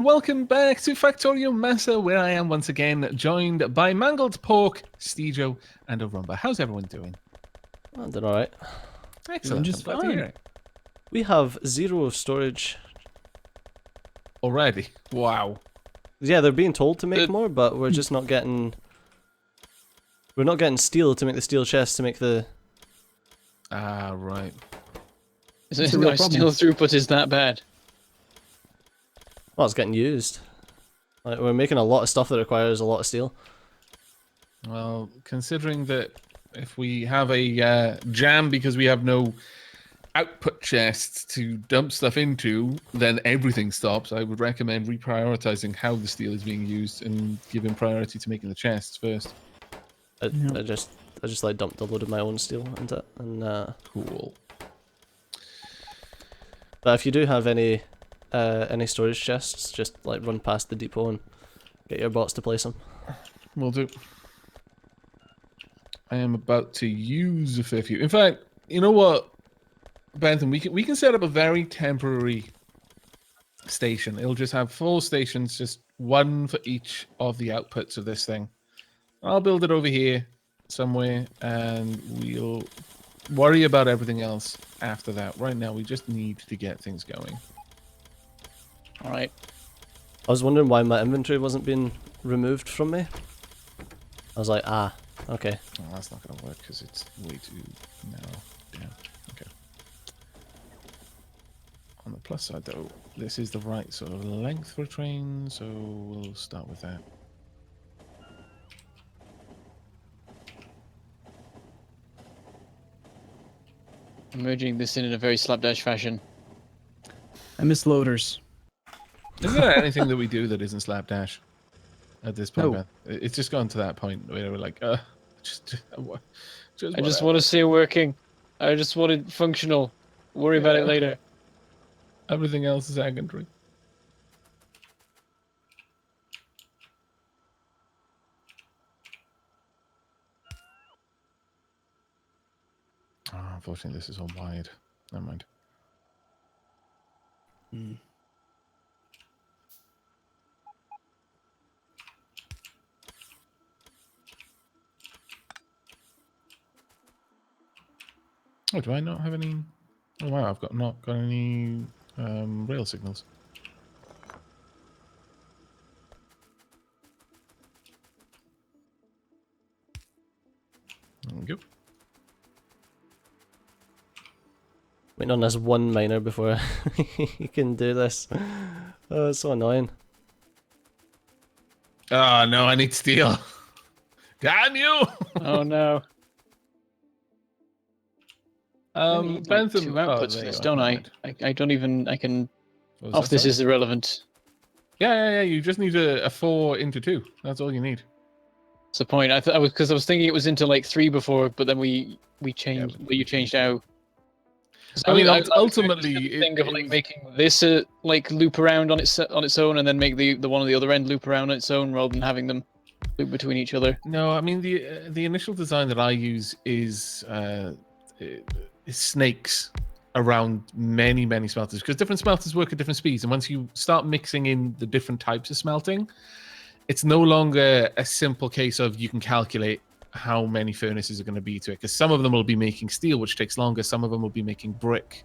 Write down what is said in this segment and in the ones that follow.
Welcome back to Factorio MASA, where I am once again joined by Mangled Pork, Stejo, and Arumba. How's everyone doing? I'm doing alright. Excellent. Just I'm glad to fine. hear it. We have 0 of storage. Already? Wow. Yeah, they're being told to make more, but we're just not getting... We're not getting steel to make the steel chest to make the... Ah, right. Is it our steel throughput is that bad? Well, it's getting used. Like, we're making a lot of stuff that requires a lot of steel. Well, considering that if we have a jam because we have no output chests to dump stuff into, then everything stops. I would recommend reprioritizing how the steel is being used and giving priority to making the chests first. I just like dumped a load of my own steel into it, and Cool. But if you do have any storage chests, just like run past the depot and get your bots to place them. Will do. I am about to use a fair few. In fact, you know what, Bentham, we can set up a very temporary station. It'll just have 4 stations, just one for each of the outputs of this thing. I'll build it over here somewhere, and we'll worry about everything else after that. Right now, we just need to get things going. All right. I was wondering why my inventory wasn't being removed from me. I was like, ah, okay. Oh, that's not going to work because it's way too narrow. Damn. Okay. On the plus side, though, this is the right sort of length for a train, so we'll start with that. I'm merging this in a very slapdash fashion. I miss loaders. Is there anything that we do that isn't slapdash at this point, No. man? It's just gone to that point where we're like, I just want to see it working. I just want it functional. Worry about it later. Everything else is secondary. Oh, unfortunately, this is all wide. Never mind. Oh, do I not have any? Oh wow, I've not got any rail signals. There we go. Waiting on this one miner before he can do this. Oh, it's so annoying. Oh no, I need steel. Damn you! Oh no. I need, like, Bentham. 2 outputs for this, don't I? I don't even. I can. What was Oh, that, this sorry? is irrelevant. Yeah. You just need a 4 into 2. That's all you need. That's the point. I was thinking it was into like 3 before, but then we changed. Yeah, Well, you changed out. I mean, was ultimately, doing the thing of like was- making this like loop around on its own, and then make the one on the other end loop around on its own, rather than having them loop between each other. No, I mean the initial design that I use is snakes around many smelters, because different smelters work at different speeds, and once you start mixing in the different types of smelting, it's no longer a simple case of you can calculate how many furnaces are going to be to it, because some of them will be making steel, which takes longer. Some of them will be making brick.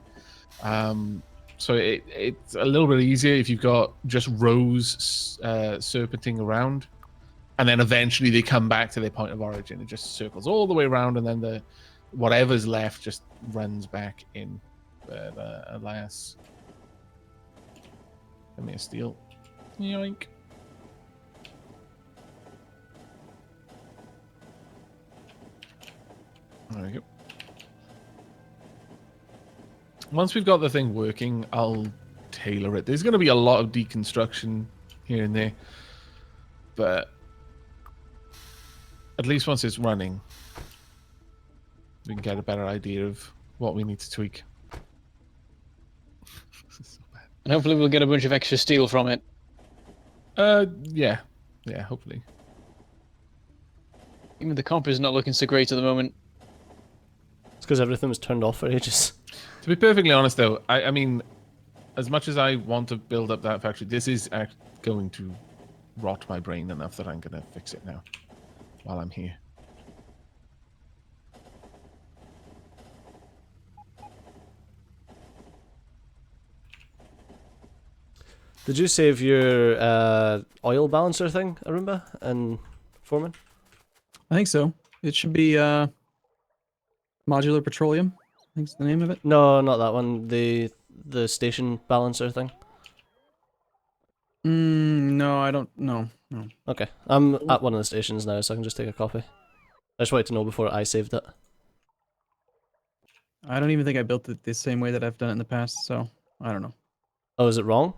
So it's a little bit easier if you've got just rows serpenting around, and then eventually they come back to their point of origin. It just circles all the way around, and then whatever's left just runs back in. But alas, give me a steel. Yoink. There we go. Once we've got the thing working, I'll tailor it. There's going to be a lot of deconstruction here and there, but at least once it's running, we can get a better idea of what we need to tweak. So bad. And hopefully we'll get a bunch of extra steel from it. Yeah, hopefully. Even the comp is not looking so great at the moment. It's because everything was turned off for ages. To be perfectly honest, though, I mean, as much as I want to build up that factory, this is going to rot my brain enough that I'm going to fix it now while I'm here. Did you save your oil balancer thing, Arumba, and Foreman? I think so. It should be modular petroleum. I think's the name of it. No, not that one. The station balancer thing. No, I don't. No. Okay, I'm at one of the stations now, so I can just take a copy. I just wanted to know before I saved it. I don't even think I built it the same way that I've done it in the past. So I don't know. Oh, is it wrong?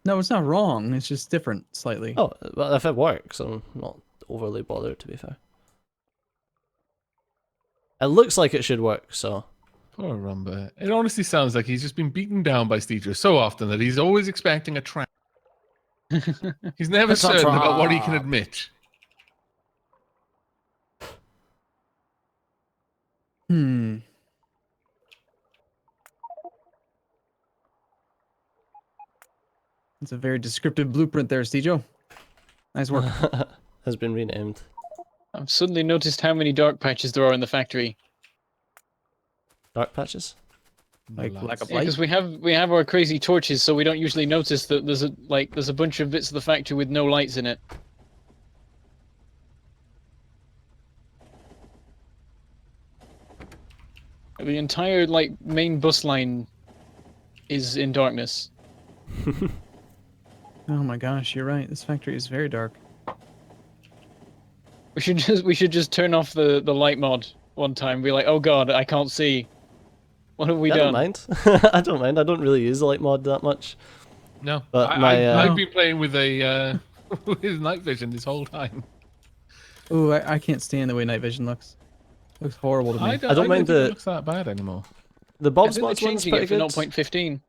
No, it's not wrong. It's just different slightly. Oh, well, if it works, I'm not overly bothered, to be fair. It looks like it should work, so... Poor Arumba. It honestly sounds like he's just been beaten down by Steedra so often that he's always expecting a trap. He's never It's a certain about what he trap. can admit. It's a very descriptive blueprint there, Stejo. Nice work. Has been renamed. I've suddenly noticed how many dark patches there are in the factory. Dark patches? Like Lads. lack of Yeah, light. because we have our crazy torches, so we don't usually notice that there's a bunch of bits of the factory with no lights in it. The entire main bus line is in darkness. Oh my gosh, you're right. This factory is very dark. We should just turn off the light mod one time. Be like, oh god, I can't see. What have we I done? don't mind. I don't mind. I don't really use the light mod that much. No, But I've been playing with a with night vision this whole time. Ooh, I can't stand the way night vision looks. It looks horrible to me. I don't mind think the- it looks that bad anymore. The I Bob's think they're mods one's changing pretty it for good. 0.15.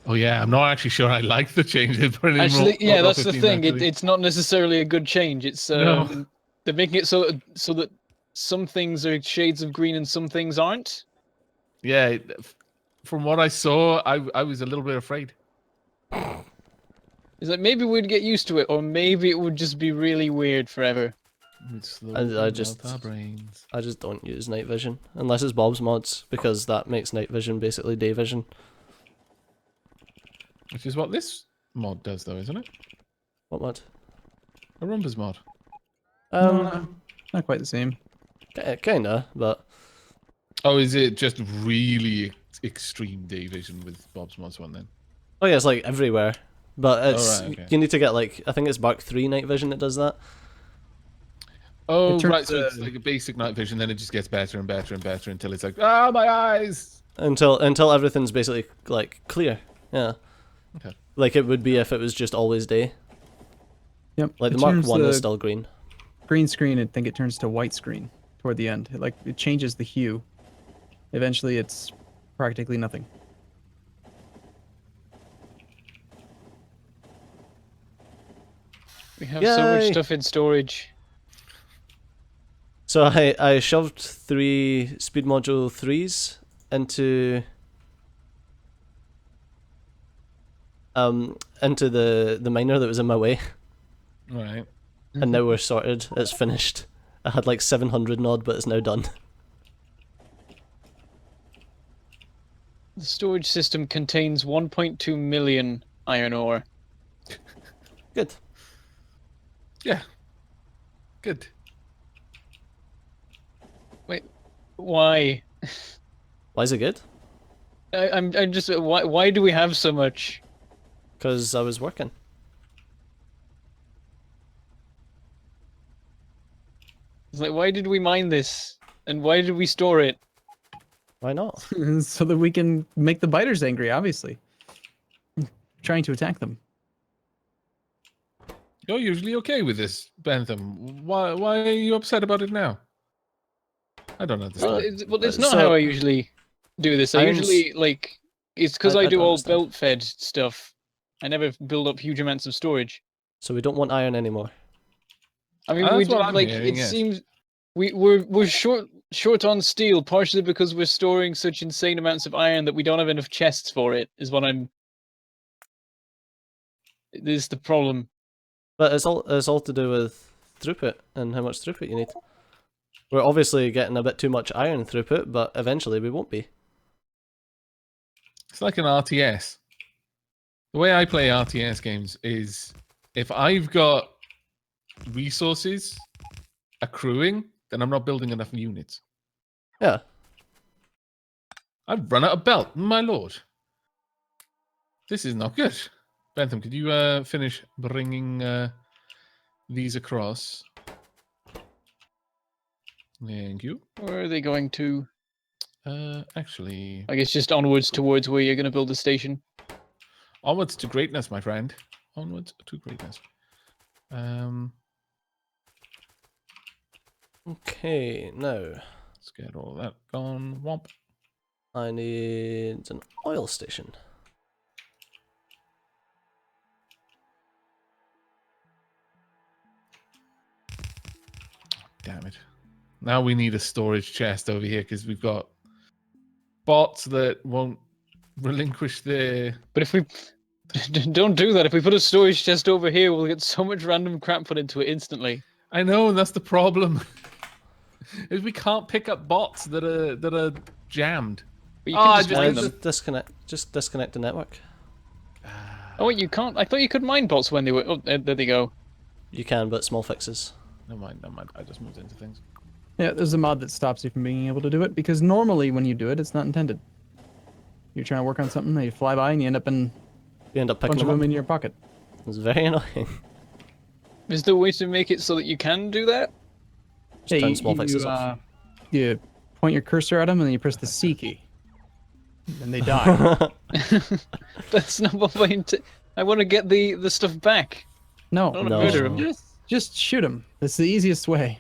Oh yeah, I'm not actually sure I like the change they put in. Actually, yeah, that's the 15, thing. actually. It's not necessarily a good change. It's No. they're making it so that some things are shades of green and some things aren't. Yeah, from what I saw, I was a little bit afraid. It's like maybe we'd get used to it, or maybe it would just be really weird forever. I just- melt our brains. I just don't use night vision unless it's Bob's mods because that makes night vision basically day vision. Which is what this mod does, though, isn't it? What mod? Arumba's mod. No, not quite the same. Kinda, but Oh, is it just really extreme day vision with Bob's mods one then? oh yeah, it's like everywhere. But it's right, okay. you need to get like I think it's Mark 3 night vision that does that. Oh, It turns right. So it's like a basic night vision, then it just gets better and better and better until it's like, ah, my eyes. Until everything's basically like clear. Yeah. Okay. Like it would be if it was just always day. Yep. Like the it Mark turns 1 is the still green. green screen. I think it turns to white screen toward the end. It changes the hue. Eventually, it's practically nothing. We have so much Yay. stuff in storage. So I shoved 3 speed module 3s into the miner that was in my way, Right. and now we're sorted. It's finished. I had like 700 nod, but it's now done. The storage system contains 1.2 million iron ore. Good. Yeah. Good. Why? Why is it good? I'm just why do we have so much? Because I was working. It's like why did we mine this? And why did we store it? Why not? So that we can make the biters angry, obviously. Trying to attack them. You're usually okay with this, Bentham. Why are you upset about it now? I don't understand. It's not so- how I usually do this. I Iron's- usually it's because I I do don't all understand. belt fed stuff. I never build up huge amounts of storage. So we don't want iron anymore. I mean, That's we do, what I'm like hearing, it yes. seems we're short on steel, partially because we're storing such insane amounts of iron that we don't have enough chests for it. Is what I'm. This is the problem. But it's all to do with throughput and how much throughput you need. We're obviously getting a bit too much iron throughput, but eventually we won't be. It's like an RTS. The way I play RTS games is if I've got resources accruing, then I'm not building enough units. Yeah. I've run out of belt, my lord. This is not good. Bentham, could you finish bringing these across? Thank you. Where are they going to? Actually, I guess just onwards towards where you're going to build the station. onwards to greatness, my friend. Onwards to greatness. Okay, now Let's get all that gone. Womp. I need an oil station. Damn it. Now we need a storage chest over here because we've got bots that won't relinquish their... But if we don't do that, if we put a storage chest over here, we'll get so much random crap put into it instantly. I know, and that's the problem. Is we can't pick up bots that are jammed. But you can just mine them. Just disconnect the network. Oh wait, you can't. I thought you could mine bots when they were. Oh, there they go. You can, but small fixes. Never mind. I just moved into things. Yeah, there's a mod that stops you from being able to do it because normally when you do it, it's not intended. You're trying to work on something, they fly by, and you end up picking a bunch of them in your pocket. It's very annoying. Is there a way to make it so that you can do that? Just turn small fixes off. You point your cursor at them and then you press the C key. And they die. That's not what I want to get the stuff back. No, I don't No. want to murder them. just shoot them. That's the easiest way.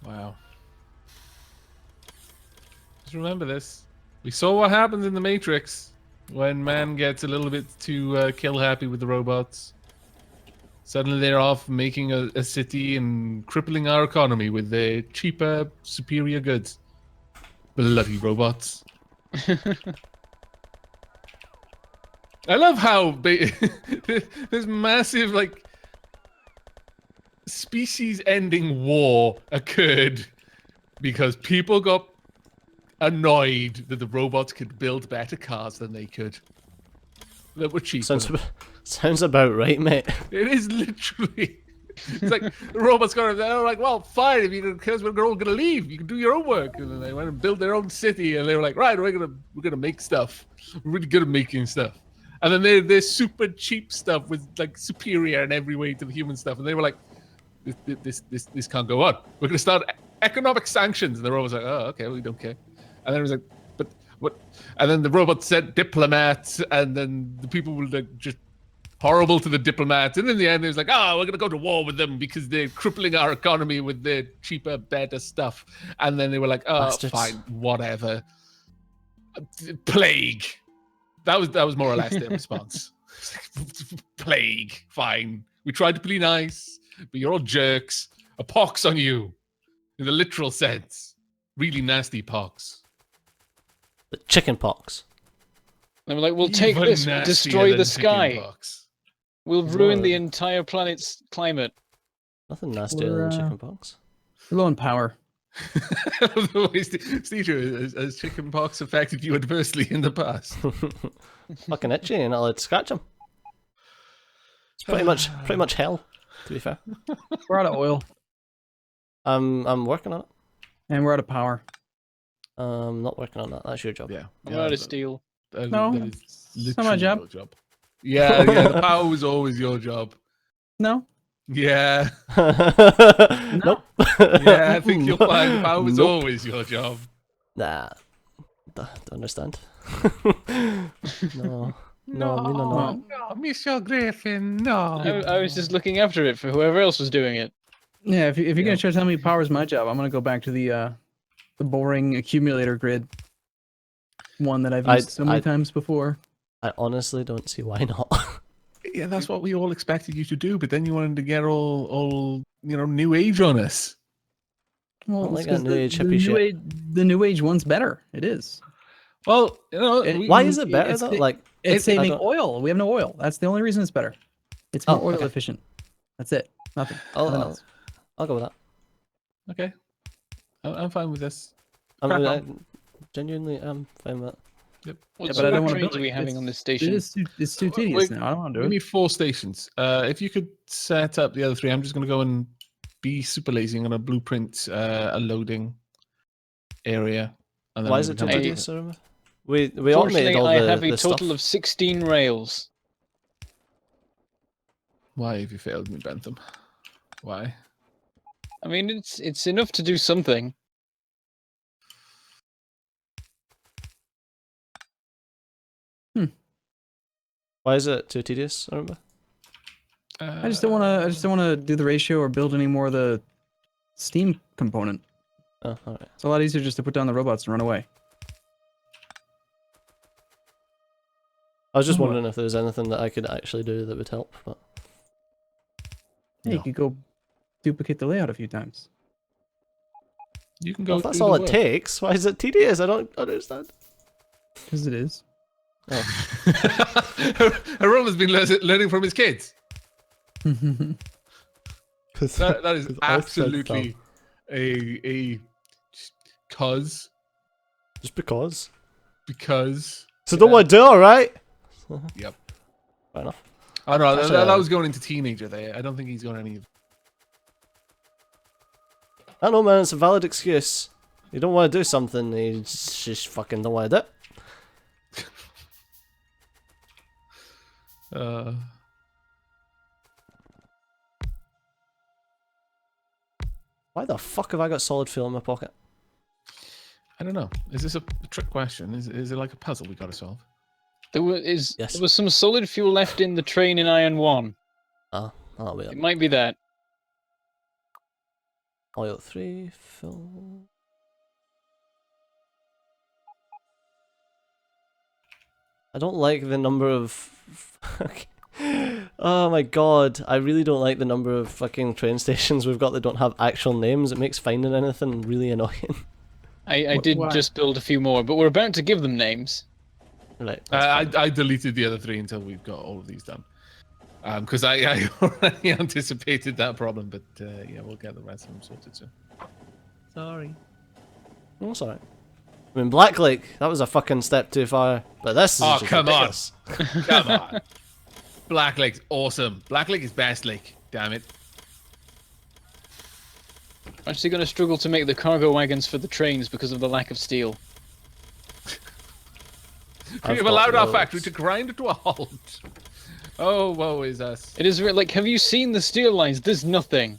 Wow. Just remember this. We saw what happens in the Matrix when man gets a little bit too kill happy with the robots. Suddenly they're off making a city and crippling our economy with their cheaper, superior goods. Bloody robots. I love how this massive, like, species-ending war occurred because people got annoyed that the robots could build better cars than they could. That were cheaper. Sounds about right, mate. It is literally. It's like the robots got they're like, well, fine, if you because we're all gonna leave, you can do your own work. And then they went and built their own city, and they were like, right, we're gonna make stuff. We're really good at making stuff. And then they're super cheap stuff was like superior in every way to the human stuff. And they were like, this can't go on. We're gonna start economic sanctions. And the robots like, oh, okay, we don't care. And then it was like, but what? And then the robot sent diplomats, and then the people were like just horrible to the diplomats. And in the end, it was like, we're going to go to war with them because they're crippling our economy with their cheaper, better stuff. And then they were like, Bastards. fine, whatever. Plague. That was more or less their response. Plague, fine. We tried to be nice, but you're all jerks. A pox on you. In the literal sense. Really nasty pox. The chicken pox. They were like, we'll take Even this, nastier destroy than the chicken sky. pox. We'll ruin Whoa. the entire planet's climate. Nothing nastier We're, than chicken pox. We're low on power. The way Steve, has chicken pox affected you adversely in the past? Fucking itchy, and not allowed to scratch them. It's pretty much hell, to be fair. We're out of oil. I'm working on it. And we're out of power. Not working on that. That's your job. Yeah. I'm out of steel. No, that is it's not my literally job. your job. Yeah, the power was always your job. No. Yeah, Nope. yeah, I think you'll find the power was Nope. always your job. Nah. Don't understand. No. No. no, Mr. Griffin, no. I was just looking after it for whoever else was doing it. Yeah, if you're Yeah. gonna try to tell me power's my job, I'm gonna go back to the boring accumulator grid. One that I've used so many times before. I honestly don't see why not. Yeah, that's what we all expected you to do, but then you wanted to get all new age on us. Well, I like it's 'cause that new age hippie shit. the new age one's better. It is. Well, Why is it better though? it's- Like, It's saving don't- oil. We have no oil. That's the only reason it's better. It's more oil okay. efficient. That's it. Nothing. Nothing else. I'll go with that. Okay. I'm fine with this. I Crack mean, I on. genuinely am fine with that. What Yeah, sort but I of don't want to trains build are we it. having on this station? It's too tedious Wait, now. I don't want to We do it. need 4 stations. If you could set up the other 3, I'm just going to go and be super lazy. I'm going to blueprint a loading area. And then Why I'm is it gonna too come back tedious, to it. Arumba? We automated Unfortunately, all I the have a the total stuff. of 16 rails. Why have you failed me, Bentham? Why? I mean, it's enough to do something. Why is it too tedious, Arumba? I just don't want to. I just don't want to do the ratio or build any more of the steam component. Oh, alright. It's a lot easier just to put down the robots and run away. I was just What? wondering if there was anything that I could actually do that would help, but Hey, you could go duplicate the layout a few times. You can go. well, if that's do all the it work. takes, why is it tedious? I don't understand. Because it is. Aruma's been learning from his kids. That is absolutely a cause Just because. because. So don't want to do alright? Yep. Fair enough. I don't know. Actually, That was going into teenager there. I don't think he's going any. I don't know, man, it's a valid excuse. You don't want to do something, you just fucking don't want to do it. Why the fuck have I got solid fuel in my pocket? I don't know. Is this a trick question? Is it like a puzzle we got to solve? Yes. There was some solid fuel left in the train in Iron 1. Oh, that'll be It it. might be that. Oil 3, fill. I don't like the number of. Oh my god, I really don't like the number of fucking train stations we've got that don't have actual names. It makes finding anything really annoying. I did why? just build a few more, but we're about to give them names. Right. that's fine. I deleted the other 3 until we've got all of these done. Because I already anticipated that problem, but yeah, we'll get the rest of them sorted soon. Sorry. Oh, it's alright. I mean, Black Lake, that was a fucking step too far. But this is Oh, just come on. ridiculous. Come on. Black Lake's awesome. Black Lake is best lake. Damn it. I'm actually going to struggle to make the cargo wagons for the trains because of the lack of steel. We've got allowed our loads. factory to grind to a halt. Oh, woe is us. It is like, have you seen the steel lines? There's nothing.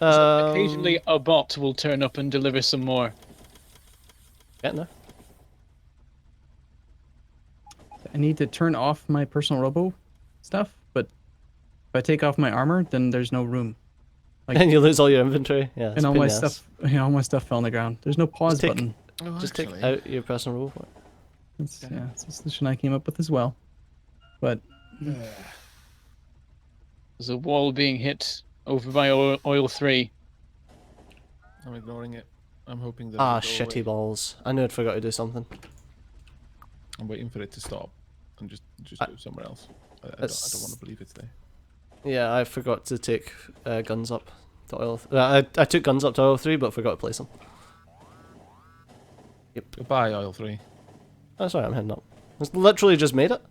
Occasionally, a bot will turn up and deliver some more. Getting there. I need to turn off my personal robo stuff, but if I take off my armor, then there's no room. Like, And you lose all your inventory. Yeah. and all my stuff, all my stuff fell on the ground. There's no pause take- button. Oh, Just actually. take out your personal robot. It's, yeah, it's a solution I came up with as well. But There's a wall being hit over by oil 3. I'm ignoring it. I'm hoping that. Ah, it'll go shitty away. balls. I knew I'd forgot to do something. I'm waiting for it to stop and just I- go somewhere else. I don't It's- want to believe it's there. Yeah, I forgot to take guns up to oil. I took guns up to oil 3, but forgot to place them. Goodbye, Oil 3. Oh, sorry, I'm heading up. It's literally just made it.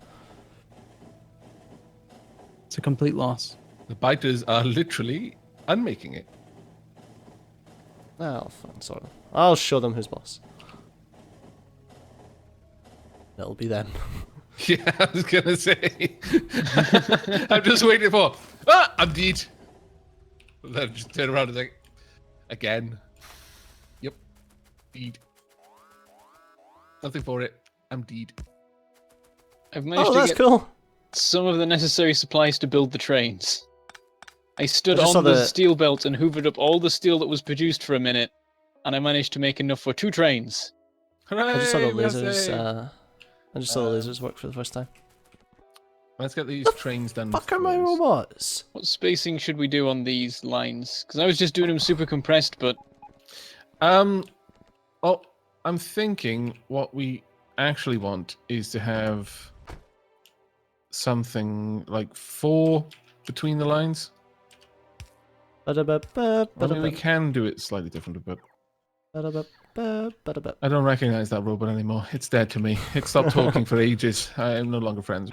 it's a complete loss. The biters are literally unmaking it. Oh, fine, sorry. I'll show them who's boss. It'll be them. Yeah, I was gonna say. I'm just waiting for. Ah, I'm dead. Then just turn around and think. Again. Yep. Deed. Nothing for it. I'm deed. I've managed Oh, to that's get cool. some of the necessary supplies to build the trains. I stood I just saw on the the- steel belt and hoovered up all the steel that was produced for a minute, and I managed to make enough for 2 trains. I just saw the Hooray, we are lasers. saved. I just saw the lasers work for the first time. Let's get these trains done. Fuck are my first. robots? What spacing should we do on these lines? Because I was just doing them super compressed, but Oh, I'm thinking what we actually want is to have something like 4 between the lines. I mean, we can do it slightly different, but I don't recognize that robot anymore. It's dead to me. It stopped talking for ages. I am no longer friends.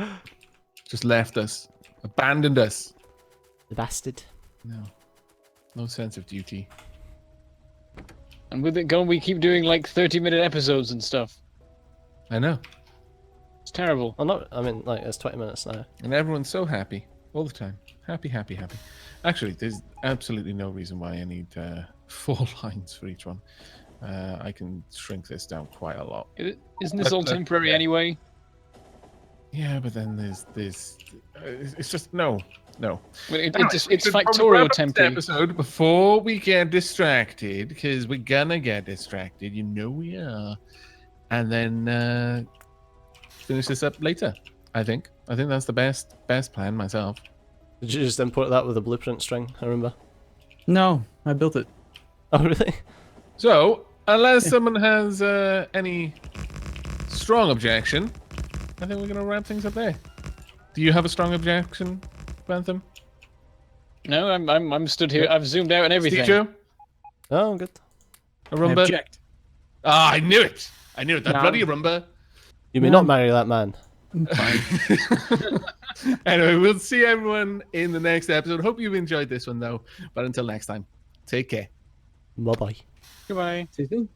Just left us. Abandoned us. The bastard. No. No sense of duty. And with it going, we keep doing like 30-minute episodes and stuff. I know. It's terrible. Well, not. I mean, like it's 20 minutes now. And everyone's so happy. All the time. Happy, happy, happy. Actually, there's absolutely no reason why I need 4 lines for each one. I can shrink this down quite a lot. Isn't this all temporary anyway? Yeah, but then there's it's just no. It's Factorio temporary. Episode before we get distracted, because we're gonna get distracted. You know we are, and then finish this up later. I think that's the best plan myself. Did you just import that with a blueprint string, Arumba? No, I built it. Oh, really? So, unless someone has any strong objection, I think we're going to wrap things up there. Do you have a strong objection, Bantham? No, I'm stood here. I've zoomed out and everything. Steve, Oh, good. Arumba? I object. Ah, I knew it! I knew it. That bloody Arumba. You may not marry that man. Fine. Anyway, we'll see everyone in the next episode. Hope you've enjoyed this one, though. But until next time, take care. Bye-bye. Goodbye. See you soon.